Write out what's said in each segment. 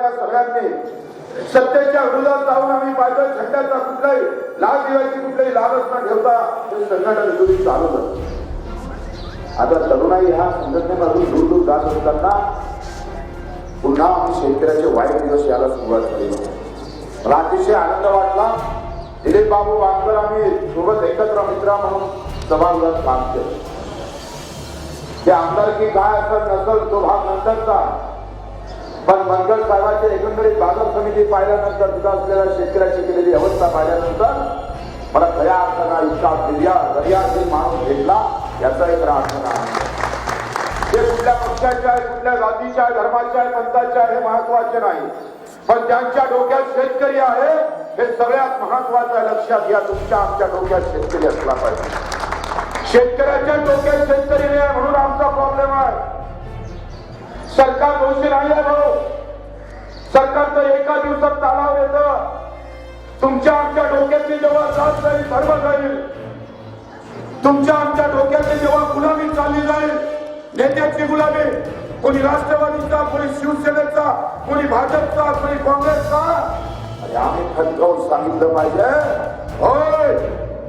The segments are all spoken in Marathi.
समाजाच्या सगळ्यांनी सत्तेच्या विरोधात जाऊन आम्ही पाहिजे झेंड्याचा कुठलाही लाल दिव्याची कुठलाही लालच न ठेवता ते संघटन विरोधी चालवलं. आता तरुणाई ह्या संघटनेमधून दूर दूर जात असताना पुन्हा आम्ही शेतकऱ्याचे वाईट दिवस यायला सुरुवात झाली. मला अतिशय आनंद वाटला. दिलीप बाबू वानकर आम्ही सोबत एकत्र मित्र म्हणून सभागृहात काम केलं. ते आमदारकी काय असेल नसेल तो भाग नंतरचा, पण मनगड साहेबांच्या एकंदरीत बाजार समिती पाहिल्यानंतर तिथं असलेल्या शेतकऱ्याची केलेली अवस्था पाहिल्यानंतर मला खऱ्या अर्थानं इतका दर्यातील माणूस भेटला याचा एक अर्थ नाही. ते कुठल्या पक्षाचे आहे, कुठल्या जातीच्या आहे, धर्माचे आहे, पंथाचे आहे हे महत्वाचे नाही, पण ज्यांच्या डोक्यात शेतकरी आहे हे सगळ्यात महत्वाचं आहे. लक्षात घ्या, तुमच्या आमच्या डोक्यात शेतकरी असला पाहिजे. शेतकऱ्याच्या डोक्यात शेतकरी नाही म्हणून आमचा प्रॉब्लेम आहे. सरकार दोषी नाही आहे भाऊ. सरकारचं एका दिवसात तालाव येतं. तुमच्या आमच्या डोक्यातली जेव्हा जात जाईल, धर्म जाईल, तुमच्या आमच्या डोक्यातली जेव्हा गुलामी चालली जाईल, नेत्याची गुलामी, कोणी राष्ट्रवादीचा, कोणी शिवसेनेचा, कोणी भाजपचा, कोणी काँग्रेसचा, आणि आम्ही ठणकावून सांगितलं पाहिजे होय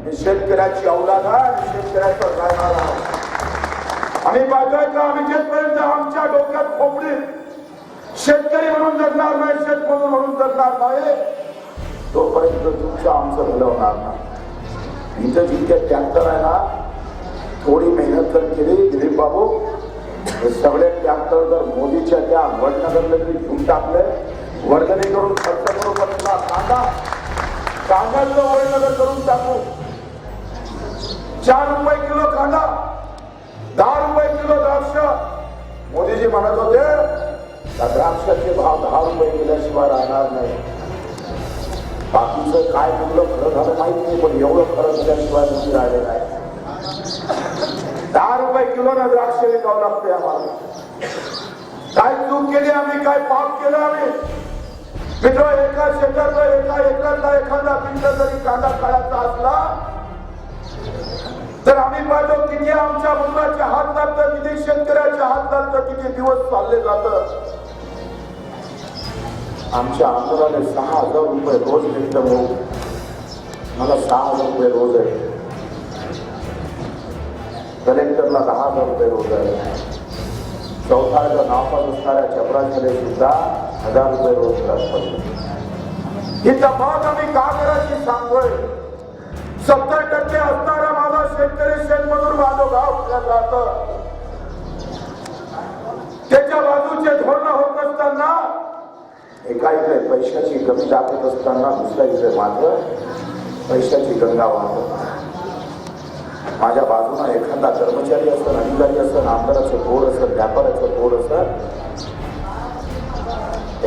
मी शेतकऱ्याची औलाद आहे, शेतकऱ्याचं राहणार आहे. आम्ही पाहतोय का आम्ही जेपर्यंत आमच्या डोक्यात खोपडी शेतकरी म्हणून जगणार नाही, शेतमजूर म्हणून जगणार नाही, तोपर्यंत तुमचं आमचं भलं होणार नाही. इथं जितके ट्रॅक्टर आहे ना, थोडी मेहनत जर केली दिलीप बाबू, हे सगळे ट्रॅक्टर जर मोदीच्या त्या वडनगरला तरी घेऊन टाकले, वर्गणी करून खर्च करून कांद्याचं वडनगर करून टाकू. 4 रुपये किलो कांदा, 10 रुपये किलो द्राक्ष. मोदीजी म्हणत होते त्या द्राक्षाचे भाव 10 रुपये केल्याशिवाय राहणार नाही. बाकीचं काय कुठलं खरं झालं माहित नाही, पण एवढं खरं झाल्याशिवाय तुम्ही राहिले नाही. 10 रुपये किलो ना द्राक्ष विकावं लागते आम्हाला. काय चूक केली आम्ही, काय पाप केलं आम्ही? मित्र, एका शेतातला एका एकरातला एखादा क्विंटल जरी कांदा काढायचा असला तर आम्ही पाहतो किती आमच्या मुलाच्या हात लागतं, किती शेतकऱ्याच्या हात लागतं, किती दिवस चालले जातं. आमच्या आंदोलनाने 6,000 रुपये रोज भेटलं भाऊ. मला 6,000 रुपये रोज आहे. कलेक्टरला 10,000 रुपये रोज आहे. चौथाच्या नापास असणाऱ्या चपरांमध्ये सुद्धा 1,000 रुपये रोज पडले. ही तफावत आम्ही का करायची सांगतोय. 70% असणारा माझा शेतकरी शेतमजूर माझं गाव राहतं. त्याच्या बाजूचे धोरण होत असताना, एका इकडे पैशाची कमी दाखवत असताना दुसऱ्या इकडे मात्र पैशाची गंगा वाहत. माझ्या बाजूला एखादा कर्मचारी असेल, अधिकारी असेल, आमदाराचं बोर्ड असेल, व्यापाराचं बोर्ड असेल,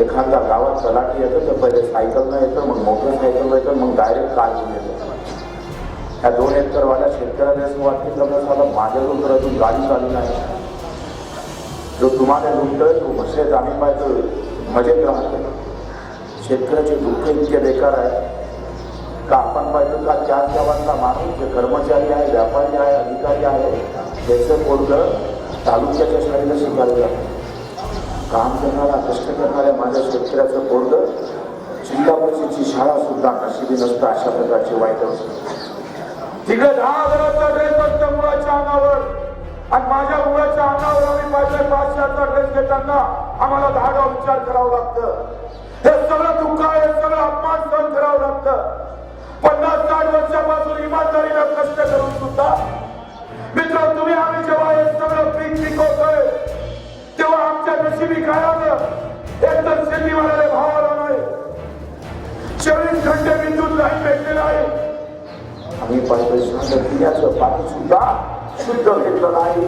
एखादा गावात तलाठी येतं तर पहिले सायकलनं येतं, मग मोटरसायकल येतं, मग डायरेक्ट कार घेऊन येतं. ह्या 2 एकरवाल्या शेतकऱ्याने असं वाटतं मला माझ्या तर अजून गाडी चालू नाही. जो तुम्हाला लुटतोय तो मसेत आम्ही पाहिजे मजेत राहतो. शेतकऱ्याचे दुःख इतके बेकार आहे का आपण पाहिजे का त्याच गावातला माणूस जे कर्मचारी आहे, व्यापारी आहे, अधिकारी आहे, त्याचं पोरगं तालुक्याच्या शाळेला शिकायला जातं. काम करणारा, कष्ट करणाऱ्या माझ्या शेतकऱ्याचं पोरगं जिल्हा परिषदेची शाळा सुद्धा नशिबी नसतं. अशा प्रकारचे वाईट असतं. तिकडे 10,000चा ड्रेस असतो मुलाच्या अंगावर, आणि माझ्या मुलाच्या अंगावर आम्ही पाहिजे 500चा ड्रेस घेताना आम्हाला 10 उपचार करावं लागतं. हे सगळं दुःख आहे, हे सगळं अपमान सहन करावं लागतं. 50-60 वर्षापासून इमानदारीनं कष्ट करून सुद्धा मित्र, तुम्ही आम्ही जेव्हा हे सगळं पीक पिकवतोय तेव्हा आमच्या नशिबी काय आलं? एक तर शेतीमालाला भाव आला नाही, 24 घंटे विद्युत लाईन भेटले नाही, आम्ही पिण्याचं पाणी सुद्धा शुद्ध घेतलं नाही.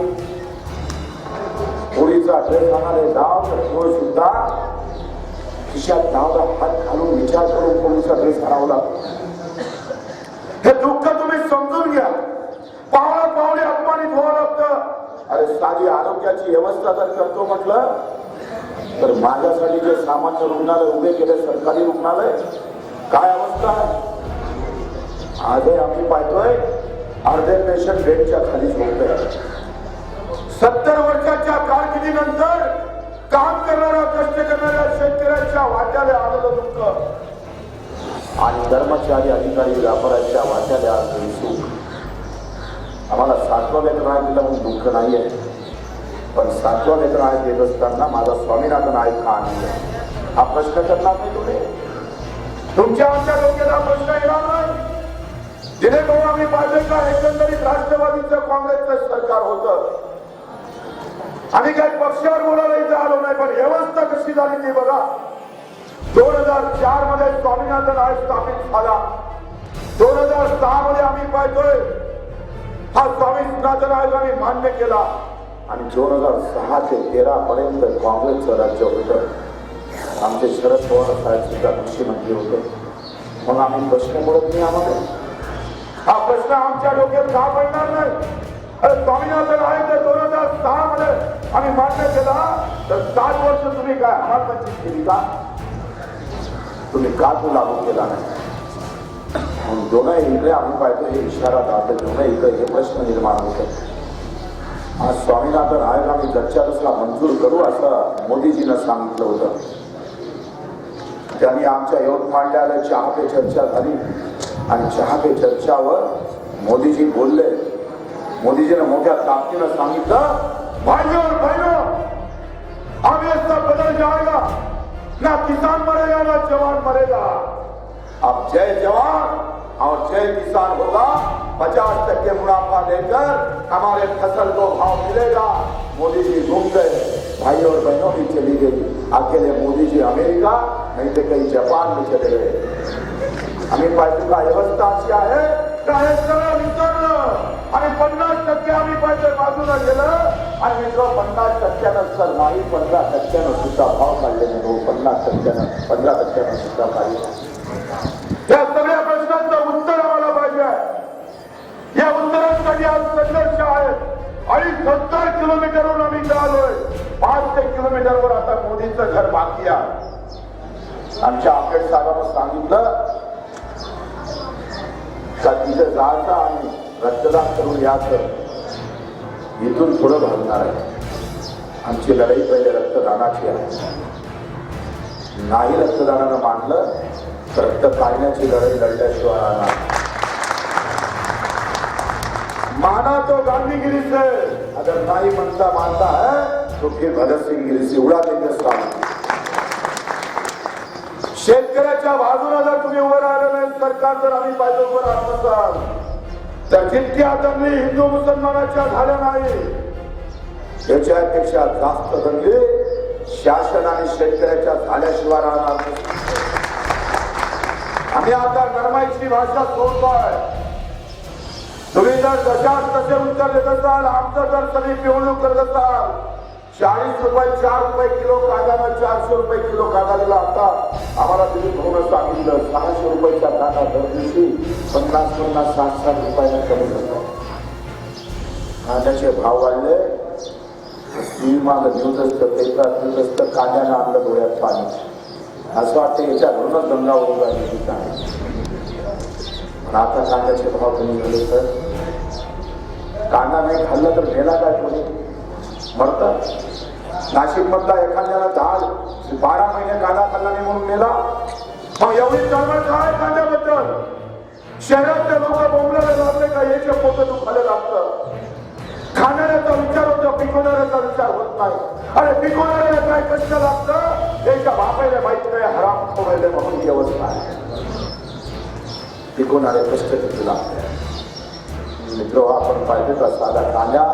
होळीचा ड्रेस आणारे डाव तर सुद्धा खिशात डावला हात घालून विचार करून होळीचा ड्रेस आणावा लागतो. हे दुःख तुम्ही समजून घ्या. पावले अपमानित व्हावं लागतं. अरे साधी आरोग्याची व्यवस्था जर करतो म्हटलं तर माझ्यासाठी जे सामान्य रुग्णालय उभे केले, सरकारी रुग्णालय, काय अवस्था आहे. आजही आम्ही पाहतोय अर्धे पेशंट बेडच्या खाली झोपतोय. 70 वर्षाच्या कारकिर्दीनंतर काम करणाऱ्या कष्ट करणाऱ्या शेतकऱ्यांच्या वाट्याला आलेलं दुःख आणि कर्मचारी अधिकारी व्यापाऱ्यांच्या वाट्याला आलेलं सुख. आम्हाला 7वं वेतन आयोग दिलं म्हणून दुःख नाहीये, पण 7वं वेतन आयोग देत असताना माझा स्वामीनाथन आयोग का आनंद आहे हा प्रश्न करणार नाही तुम्ही. तुमच्या आमच्या डोक्याला प्रश्न येणार नाही. जेणेकरून आम्ही पाहिजे का एकंदरीत राष्ट्रवादीचं काँग्रेसचं सरकार होतं. आम्ही काही पक्षावर बोलायला इथे आलो नाही, पण व्यवस्था कशी झाली ती बघा. 2004 मध्ये स्वामीनाथन आयोग स्थापित झाला. 2006 मध्ये आम्ही पाहतोय हा स्वामीनाथन आयोग आम्ही मान्य केला आणि 2006 ते 13 पर्यंत काँग्रेसचं राज्य होतं. आमचे शरद पवार साहेब सुद्धा मुख्यमंत्री होते. मग आम्ही प्रश्न बोलत नाही. आम्हाला हा प्रश्न आमच्या डोक्यात का पडणार नाही. अरे स्वामीनाथन आयोग 2006 मध्ये आम्ही मान्य केला तर 7 वर्ष तुम्ही काय अमलबजावणी केली का? तुम्ही का तो लागू केला नाही? म्हणून दोनही इकडे आम्ही पाहतो हे इशारा दाखल दोनही इकडे हे प्रश्न निर्माण होते. आज स्वामीनाथन आयोग आम्ही गच्च्या रसला मंजूर करू असं मोदीजीनं सांगितलं होतं. त्यांनी आमच्या यवतमाळला चहा पे चर्चा झाली आणि चहा पे चर्चावर मोदीजी बोलले. मोदीजीने मोठ्या ताकदीनं सांगितलं, भाइयों और बहनों, अब ये सब बदल जाएगा. ना किसान मरेगा ना जवान मरेगा. अब जय जवान और जय किसान होगा. 50% मुनाफा लेकर हमारे फसल को भाव मिलेगा. मोदी जी घूम गए, भाई और बहनों भी चली गई. अकेले मोदी जी अमेरिका नहीं तो कहीं जापान में चले गए. आम्ही पाहिजे का व्यवस्था अशी आहे का हे सगळं विसरलं आणि 50% आम्ही पाहिजे बाजूला गेलं आणि मित्र 50% सर नाही 15% सुद्धा भाव काढले नाही. 15% सुद्धा काढले. या सगळ्या प्रश्नांचं उत्तर आम्हाला पाहिजे. या उत्तरांसाठी आज संघर्ष आहे आणि 70 किलोमीटरवरून आम्ही आलोय. 500 किलोमीटरवर आता मोदींचं घर बाकी आहे. आमच्या आंबेड साहेबांना सांगितलं का तिथे जायचं आणि रक्तदान करून यायचं. इथून पुढे भागणार आहे. आमची लढाई पहिले रक्तदानाची आहे. नाही रक्तदानानं मानलं तर रक्त काढण्याची लढाई लढल्याशिवाय राहणार. माना तो गांधीगिरी से, अगर नहीं मानता है तो फिर भगत सिंह गिरी से उड़ा देंगे सामने. शेतकऱ्याच्या बाजूला जर तुम्ही उभं राहिलं नाही सरकार जर आम्ही पाहिजे उभं राहत नसाल तर जितक्या दंगली हिंदू मुसलमानाच्या झाल्या नाही त्याच्यापेक्षा जास्त दंगली शासन आणि शेतकऱ्याच्या झाल्याशिवाय राहणार. आम्ही आता नरमाईची भाषा सोडतोय. तुम्ही जर जशाच तसे उत्तर देत असाल, आमचं जर सगळी पिवणूक करत असाल, 40 रुपये 4 रुपये किलो कांद्यानं 400 रुपये किलो कांदा दिला. आता आम्हाला तुम्ही म्हणून सांगितलं 600 रुपयाच्या कांदा दर दिवशी 50-60 रुपयाला कमी करतात. कांद्याचे भाव वाढले. माग न्यूज असतं पेपरात न्यूज असतं कांद्यानं आणलं डोळ्यात पाणी. असं वाटतं याच्या घरूनच गंगा होऊन राहिली. पण आता कांद्याचे भाव कमी झाले तर कांदा नाही खाल्ला तर मेला काय कोणी मरतात. नाशिक मधला एखाद्याला 12 महिने कांदा खाल्ला नाही म्हणून मेला. मग एवढी चळवळ काय कांद्याबद्दल? शहरातले लोक बोंबलायला लागले का याचे पोट दुखायला लागतं. खाणाऱ्याचा विचार होतो, पिकवणाऱ्याचा विचार होत नाही. अरे पिकवणाऱ्याला काय कष्ट लागतं त्याच्या बापायला माहित नाही. हराम खोवायला म्हणून व्यवस्था आहे. पिकवणारे कष्ट किती लागते मित्र. आपण पाहिजे का साधा कांदा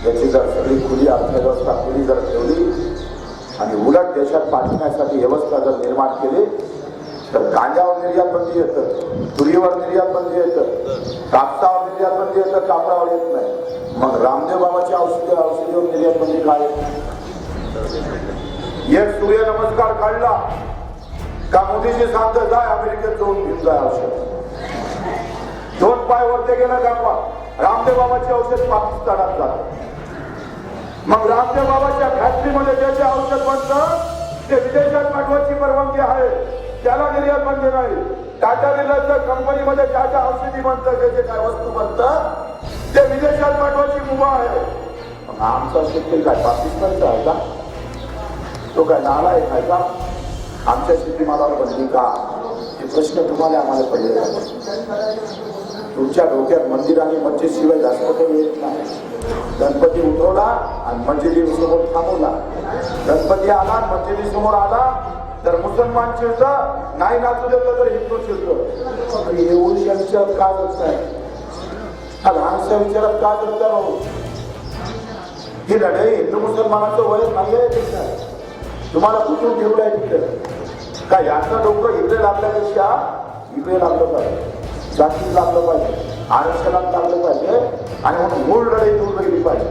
याची जर सगळी खुली अर्थव्यवस्था खुली जर ठेवली आणि उलट देशात पाठवण्यासाठी व्यवस्था जर निर्माण केली तर कांद्यावर निर्यात बंदी येतं, तुरीवर निर्यात बंदी येतं, कापसावर निर्यात बंदी येतं, कापडावर येत नाही. मग रामदेव बाबाच्या औषधीवर निर्यात बंदी काय? एक सूर्य नमस्कार काढला का मोदीजी सांगतं जाय अमेरिकेत जाऊन घेऊन जाय औषध. 2 पाय वरते गेला का रामदेव बाबाचे औषध पाकिस्तानात जात. मग रामदेव बाबाच्या फॅक्टरीमध्ये जे जे औषध बनतं ते विदेशात पाठवायची परवानगी आहे, त्याला निर्यात बंदी नाही. टाटा बिर्लाच्या कंपनीमध्ये ज्या ज्या औषधी बनतं जे जे काय वस्तू बनतं ते विदेशात पाठवायची मुभा आहे. मग आमचं शेतकरी काय पाकिस्तानचा आहे का? तो काय नालायक आहे का? आमच्या शेतीमालावर बंदी का? हे प्रश्न तुम्हाला आम्हाला पडले जातात. तुमच्या डोक्यात मंदिर आणि मस्जिद शिवाय जास्त काही येत नाही. गणपती उठवला आणि मस्जिदीसमोर थांबवला. गणपती आला मस्जिदीसमोर आला तर मुसलमान चिडतं, नाही नाचू देतलं तर हिंदू चिडतं. एवढी विचारात का जगत आहे? हा लहानशा विचारात का जगता भाऊ? ही लढाई हिंदू मुसलमानाचं वय नाहीये. तुम्हाला कुठून ठेवलंय तिकडे का? याचं डोकं इकडे लागल्यापेक्षा इकडे लागलं पाहिजे, जातीत लागलं पाहिजे, आरक्षणात लागलं पाहिजे आणि म्हणून मूळ लढाई दूर गेली पाहिजे.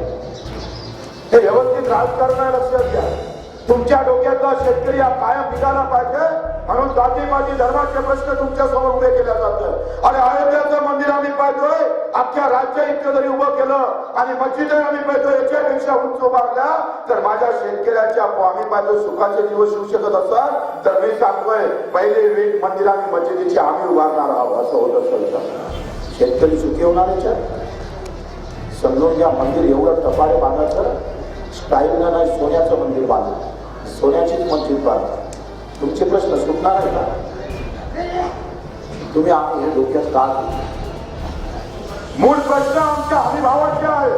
हे व्यवस्थित राजकारण आहे, लक्षात घ्या. तुमच्या डोक्यातला शेतकरी हा कायम निघाला पाहिजे म्हणून जातीपाती धर्माचे प्रश्न तुमच्या समोर उभे केले जातात. आणि अयोध्याचं मंदिर आम्ही पाहतोय, अख्ख्या राज्य इतकं जरी उभं केलं आणि मस्जिद आम्ही पाहतोय याच्यापेक्षा उंच उभारल्या तर माझ्या शेतकऱ्यांच्या आम्ही पाहतोय सुखाचे दिवस येऊ शकत असतात तर मी सांगतोय पहिले वीट मंदिर आणि मस्जिदीची आम्ही उभारणार आहोत असं होत असेल. शेतकरी सुखी होणार याच्यात समजून घ्या. मंदिर एवढं टपारे बांधायचं स्टाईलनं नाही, सोन्याचं मंदिर बांधलं, सोन्याचीच मस्जिद बांधलं. तुमचे प्रश्न सुटणार आहे का? तुम्ही आम्ही हे डोक्यात का? मूळ प्रश्न आमच्या हमीभावाचे आहे.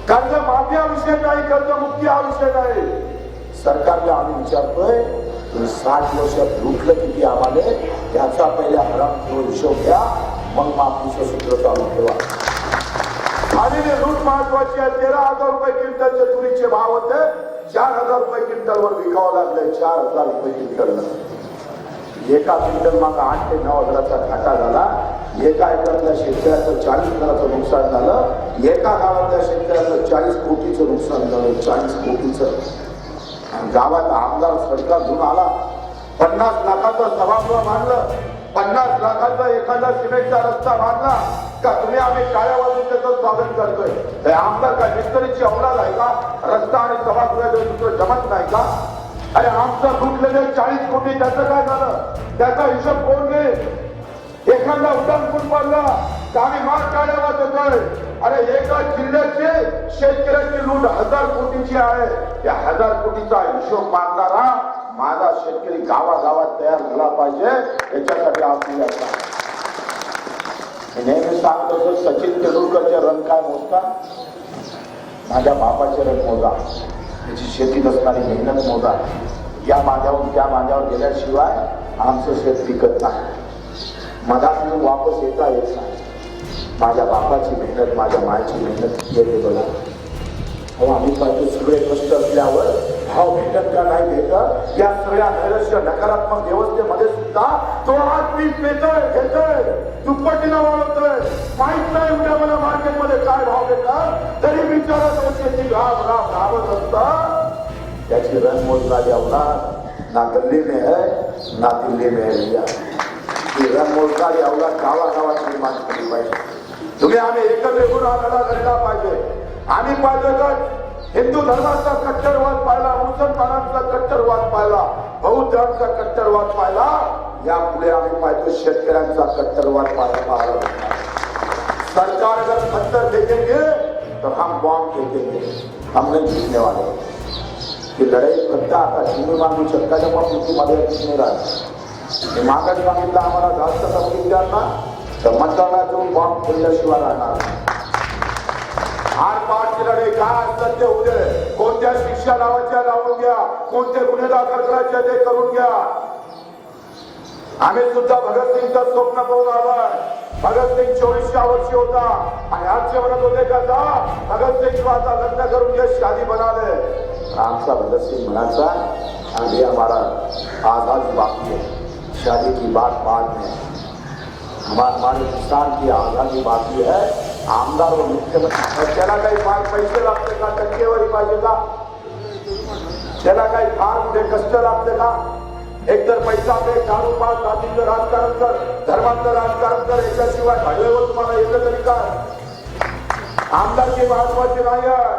कर्ज माफी हा विषय नाही, कर्जमुक्ती हा विषय नाही. सरकारला आम्ही विचारतोय तुम्ही 60 वर्षात लुटलं किती आम्हाला, त्याचा पहिल्या हराम हिशोब घ्या, मग माफीचं सूत्र चालू ठेवा. आणि लूट महत्वाची आहे. 13,000 रुपये क्विंटलचे तुरीचे भाव होते, 4,000 रुपये क्विंटलवर विकावं लागले. 4,000 रुपये क्विंटल. एका क्विंटल मागे 8 ते 9 हजाराचा घाटा झाला. एका एकरातल्या शेतकऱ्याचं 40 हजाराचं नुकसान झालं. एका गावातल्या शेतकऱ्याचं 40 कोटीचं नुकसान झालं. 40 कोटीचं. गावात आमदार सरकार घेऊन आला, 50 लाखाचं सभागृह बांधलं, 50 लाखाचा एखादा सिमेंटचा रस्ता बांधला का तुम्ही आम्ही टाळ्या वाजून त्याचं स्वागत करतोय. हे आमदार काय मिस्त्रीची औलाद आहे का? रस्ता आणि सभागृहाचं सूत्र जमत नाही का? अरे आमचं लुटलेले 40 कोटी त्याचं काय झालं? त्याचा हिशोब कोण घेईल? एखादा उड्डाणपूल पडला तर आम्ही मार टाळ्या वाजवतोय. अरे एका जिल्ह्याची शेतकऱ्याची लूट 1000 कोटीची आहे. या 1000 कोटीचा हिशोब मागणारा माझा शेतकरी गावागावात तयार झाला पाहिजे. याच्यासाठी आपण नेहमी सांगतो सचिन तेंडुलकरचे रन काय मोजता? माझ्या बापाचे रन मोजा, त्याची शेतीत असणारी मेहनत मोजा. या माझ्यावर त्या माझ्यावर गेल्याशिवाय आमचं शेत पिकत नाही. मधात मी वापस येता येत नाही. माझ्या बापाची मेहनत, माझ्या मायची मेहनत येते बघा. हो आम्ही पाहिजे सगळे कष्ट असल्यावर भाव भेटत का नाही भेटत, या सगळ्या नैराश्य नकारात्मक व्यवस्थेमध्ये सुद्धा तो आज पीक घेतोय दुप्पटीनं वाढवतोय. माहित नाही उद्या मला मार्केटमध्ये काय भाव भेटतात तरी विचारत शेती राबत असतात. त्याची रंगमोज झाली अवलाद ना गल्ली में है ना दिल्ली में है. भैया ही रंगमोजणारी अवलाद गावागावात निर्माण केली पाहिजे. तुम्ही आम्ही एकत्र येऊन हा लढा लढला पाहिजे. आम्ही पाहिजे तर हिंदू धर्माचा कट्टरवाद पाहिला, मुसलमानांचा कट्टरवाद पाहिला, बौद्धांचा कट्टरवाद पाहिला. यापुढे आम्ही पाहतो शेतकऱ्यांचा कट्टरवाद पाहायला. सरकार अगर पत्थर फेंकेंगे तो हम बॉम्ब फेंकेंगे, हम नहीं जीतने वाले. ही लढाई फक्त आता चिमणी मागू शकताच्या मध्ये नाही राहत. मागच सांगितलं आम्हाला जास्त समजून द्या ना तर मतदानात जाऊन बॉम्ब फोडल्याशिवाय राहणार. आरपारची लढाई काय असतात ते उद्या कोणत्या शिक्षा लावायच्या लावून घ्या, कोणते गुन्हे दाखल करायचे ते करून घ्या. आम्ही सुद्धा भगतसिंगचं स्वप्न पाहून आलोय. भगतसिंग 24व्या वर्षी होता आणि आजचे म्हणत होते का भगतसिंग आता लग्न करून घे, शादी बना ले. आमचा भगतसिंग म्हणायचा अभी हमारा आजादी बाकी है, शादी की बात बाद में. हमारे किसान की आजादी बाकी है. आमदार व मुख्यमंत्री त्याला काही पैसे लागते का? टक्केवारी पाहिजे का? त्याला काही फार मोठे कष्ट लागते का? एकतर पैसा पे दारू पास जातीचं राजकारण कर, धर्माचं राजकारण कर, याच्याशिवाय घडल्यावर तुम्हाला येतं तरी काय? आमदारकी महत्वाची नाही आहे,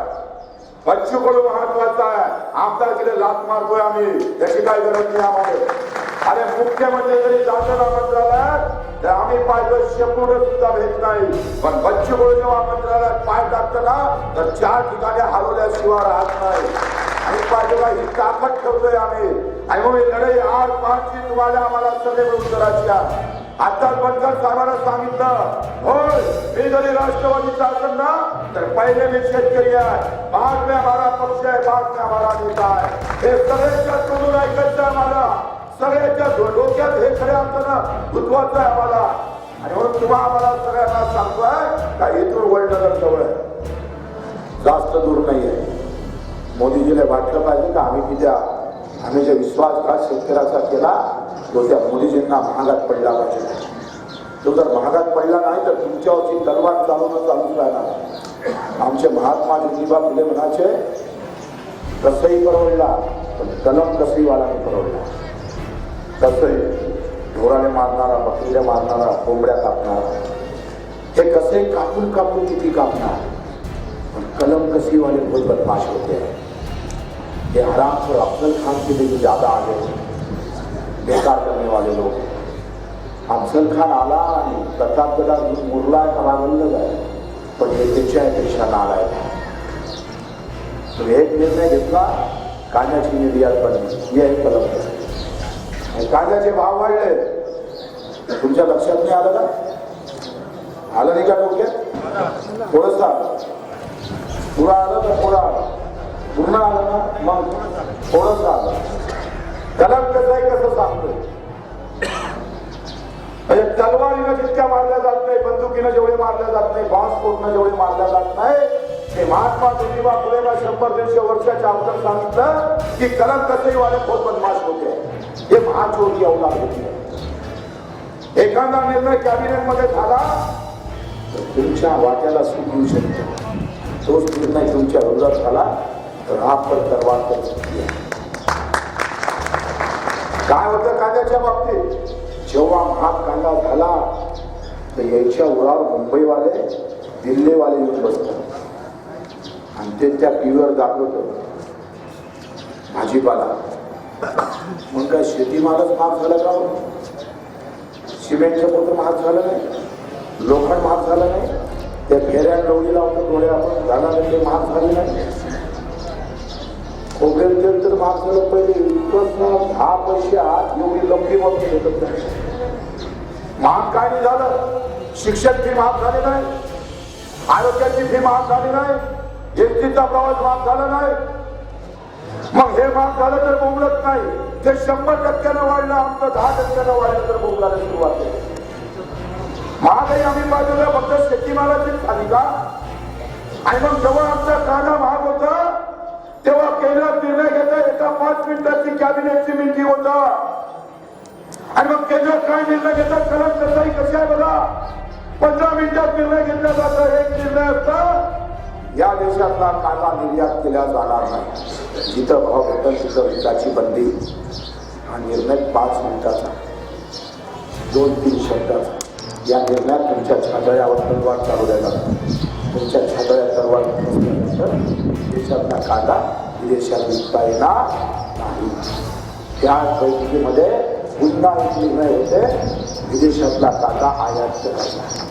बच्चू कडू महत्वाचा आहे. आमदारकीला लाच मारतोय आम्ही, त्याची काय गरज नाही आम्हाला. अरे मुख्यमंत्री जरी जाताना मंत्रालयात तर आम्ही पाहिजे शेपूट सुद्धा भेट नाही, पण बच्चू कडू जेव्हा मंत्रालयात पाय टाकतं ना तर 4 ठिकाणी हलवल्याशिवाय राहत नाही. आणि बाजूला ही ताकद ठेवतोय आम्ही आणि मग ही लढाई आर पारची तुम्हाला आम्हाला सगळे मिळून करायची आहे. आताच बनकर साहेबांना सांगितलं, होय मी जरी राष्ट्रवादीचा असेल ना तर पहिले मी शेतकरी आहे, बाद में हमारा पक्ष आहे, बाद में हमारा नेता आहे. हे सगळ्यांच्या तोंडून ऐकायचं आहे आम्हाला, सगळ्यांच्या डोक्यात हे खरे आमचं ना गुंतवायचं आहे आम्हाला. आणि म्हणून तुम्हा आम्हाला सगळ्यांना सांगतोय का इथून वडनगर जवळ आहे, जास्त दूर नाही आहे. मोदीजीला वाटलं पाहिजे का आम्ही जे विश्वासघात शेतकऱ्याचा केला तो त्या मोदीजींना महागात पडला पाहिजे. तो जर महागात पडला नाही तर तुमच्यावरची तलवार चालूच राहणार. आमचे महात्मा ज्योतिबा फुले म्हणाचे, कसंही परवडला पण कलम कसईवाला नाही परवडला. कसंही ढोराने मारणारा, बकरीने मारणारा, कोंबड्या कापणारा, हे कसे कापून कापून किती कापणार, पण कलम कसईवाले बहुत बदमाश होते हैं. ये हराम पर अफजल खान के लिए ज्यादा आगे बेकार करने वाले लोग. अफजल खान आला आणि प्रतापगडा मुरला का बंद आहे, पण हे त्याच्यापेक्षा नालाय. तुम्ही एक निर्णय घेतला, कांद्याची निर्यात बंद, हे एक कलम. कांद्याचे भाव वाढले, तुमच्या लक्षात नाही आलं का? आलं नाही का डोक्यात? थोडंसं आलं, पुरा आलं तर थोडं आलं, पूर्ण आलं ना मग थोडंसं आलं. कलम कसं आहे कसं सांगतोय, म्हणजे तलवारीनं जितक्या मारल्या जात नाही, बंदुकीनं जेवढे मारल्या जात नाही, बॉम्बस्फोटनं जेवढे मारल्या जात नाही, ते महात्मा ज्योतिबा फुलेला 100-150 वर्षाच्या अगोदर सांगितलं की कलम कसंही वाले बहुत बदमाश होते. हे महाचोर की अवलाद होती. एखादा निर्णय कॅबिनेट मध्ये झाला तर तुमच्या वाट्याला सुख येऊ शकते. तोच निर्णय तुमच्या विरोधात झाला तर आपण तरवार करू शकते. काय होतं कांद्याच्या बाबतीत, जेव्हा महाग कांदा झाला तर याच्या उरावर मुंबईवाले, दिल्लीवाले येऊन बसतात आणि ते त्या टीव्हीवर दाखवतो भाजीपाला. मग काय शेतीमालच महाग झालं का? सिमेंटचं पोतं महाग झालं नाही, लोखंड महाग झालं नाही, त्या फेऱ्या डोळी लावतो डोळ्यावर झाला नाही, ते महाग झाले नाही. खोबरेल तेल तर महाग झालं पहिले, 10 पैसे आत एवढी लंबी मोठी घेतत नाही. महाग काय नाही झालं, शिक्षण फी महाग झाली नाही, आरोग्याची फी महाग झाली नाही, एसटीचा प्रवास महाग झाला नाही. मग हे महाग झालं तर बोंबलत नाही, ते 100% वाढलं, आमचं 10% वाढलं तर बोंबलायला सुरुवात आहे. महागाई आम्ही बाजूला फक्त शेतीमालाचीच झाली का? आणि मग जेव्हा आमचा कांदा महाग होता तेव्हा केंद्रात निर्णय घेता एका 5 मिनिटाची कॅबिनेटची मीटिंग होता. आणि मग केंद्रात काय निर्णय घेतात, कलम कसंही कशी आहे बघा, 15 मिनिटात निर्णय घेतला जातो. एक निर्णय असता, या देशातला कांदा निर्यात केला जाणार नाही, जिथं भाव भेटेल तिथं विकाची बंदी. हा निर्णय 5 मिनिटाचा, 2-3 शब्दाचा. या निर्णयात तुमच्या छातळ्यावर तलवार चालवल्या जातात. तुमच्या छातळ्यात तलवार नसल्यानंतर देशातला कांदा विदेशात विकता येणार नाही. त्या बैठकीमध्ये पुन्हा एक निर्णय होते, विदेशातला कांदा आयात करायचा.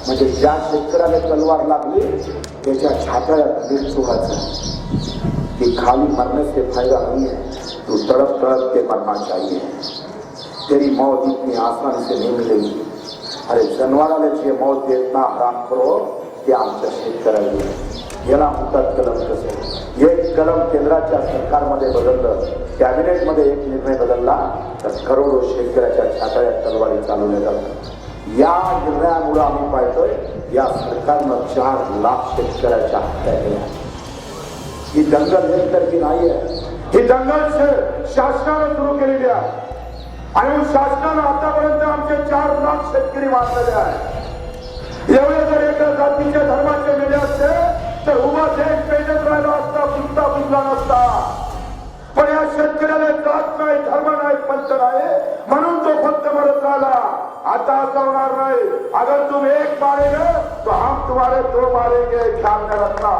म्हणजे ज्या शेतकऱ्याला तलवार लागली त्याच्या छातळ्यात मीठ चुकायचं कि खाली मरने से फायदा नहीं है, तो तड़प तड़प के मरना चाहिए, तेरी मौत इतनी आसानी से नहीं मिलेगी. अरे जनावराला जे मौत देत ना आराम करो ते आमच्या शेतकऱ्याला. याला म्हणतात कलम कसं. एक कलम केंद्राच्या सरकारमध्ये बदललं, कॅबिनेटमध्ये एक निर्णय बदलला तर करोडो शेतकऱ्याच्या छातळ्यात तलवारी चालवल्या जातात. या निर्णयामुळे आम्ही पाहतोय या सरकारनं 4 लाख शेतकऱ्याच्या हत्या केल्या. ही दंगल एकतर्फी नाही आहे, ही दंगल शासनानं सुरू केलेली आहे. आणि शासनानं आतापर्यंत आमचे 4 लाख शेतकरी मारलेले आहेत. एवढे जर एका जातीच्या धर्माचे मेले असते तर उभा देश पेटत राहिला असता, पुसता बुजला नसता. पण या शेतकऱ्याला जात नाही, धर्म नाही, पंथ नाही, म्हणून तो फक्त मरत राहिला. आता असं होणार नाही. अगर तुम एक मारेंगे तो हम तुम्हारे 2 मारेंगे, ख्याल में रखना.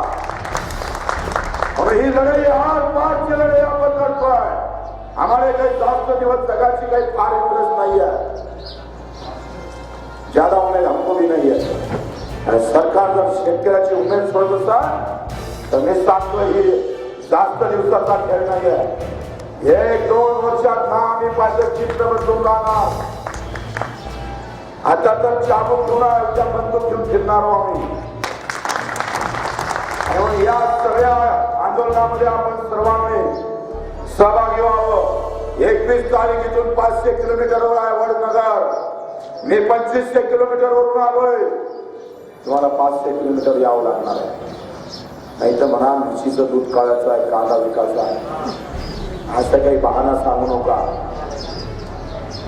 और ही लढाई आर पारची लढाई आपण करतोय. आम्हाला काही जास्त दिवस जगाची काही फार इंटरेस्ट नाही आहे, ज्यादा उमेद हमको भी नहीं है. सरकार जर शेतकऱ्याची उमेद सोडत असा तर मी सांगतोय ही जास्त दिवसाचा खेळ नाही आहे. 1-2 वर्षात ना आम्ही पाहिजे चित्र बदलून राहणार. आता तर चाबूक घेऊन बंदूक घेऊन फिरणार आम्ही. आणि या सगळ्या आंदोलनामध्ये आपण सर्वांनी सहभागी व्हावं. 21 तारखेतून 500 किलोमीटरवर आहे वडनगर. मी 2500 किलोमीटरवरून आलोय. तुम्हाला 500 किलोमीटर यावं लागणार आहे. नाही तर म्हणा म्हशीचं दूध काढायचं आहे, कांदा विकायचा आहे, असं काही बहाणा सांगू नका.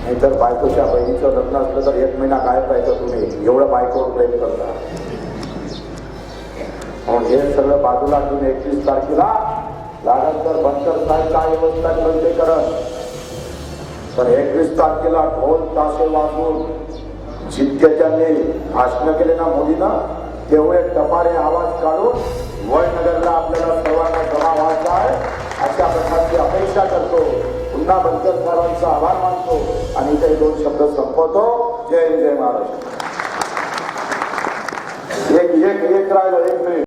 नाहीतर बायकोच्या बहिणीचं लग्न असलं तर 1 महिना काय पाहिजे तुम्ही, एवढं बायकोवर प्रेम करता. म्हणून हे सगळं बाजूला घेऊन 21 तारखेला लागल तर बंकर साहेब काय व्यवस्था करून ते करत. पण 21 तारखेला ढोल ताशे वाजवून जितके त्यांनी भाषण केले ना मोदीनं, तेवढे टपारे आवाज काढून वडनगरला आपल्याला सर्वांना जमा व्हायचा आहे अशा प्रकारची अपेक्षा करतो. पुन्हा बंकर साहेबांचा आभार मानतो आणि इथे 2 शब्द संपवतो. जय हिंद, जय महाराष्ट्र. एक राहिलं, 1 मिनिट.